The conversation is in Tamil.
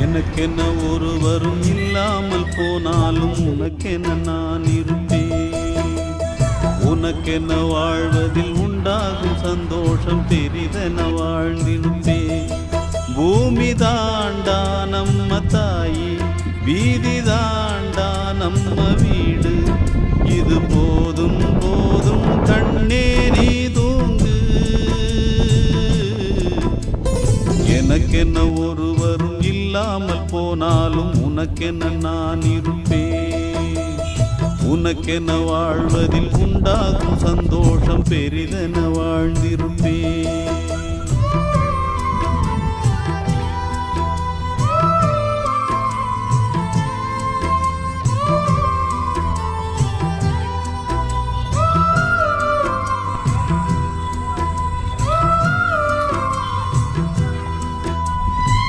எனக்கென்ன ஒருவரும் இல்லாமல் போனாலும் உனக்கென நான் இருப்பேன். உனக்கென்ன வாழ்வதில் உண்டாகும் சந்தோஷம் பெரிதென வாழ்ந்திருப்பேன். பூமி தாண்டா நம்ம தாயி, வீதி தாண்டா நம்ம வீடு. இது போதும் போதும் கண்ணே நீ தூங்கு. எனக்கென்ன ஒருவரும் இல்லாமல் போனாலும் உனக்கென்ன நான் இருப்பேன். உனக்கென்ன வாழ்வதில் உண்டாகும் சந்தோஷம் பெரிதென வாழ்ந்திருப்பேன்.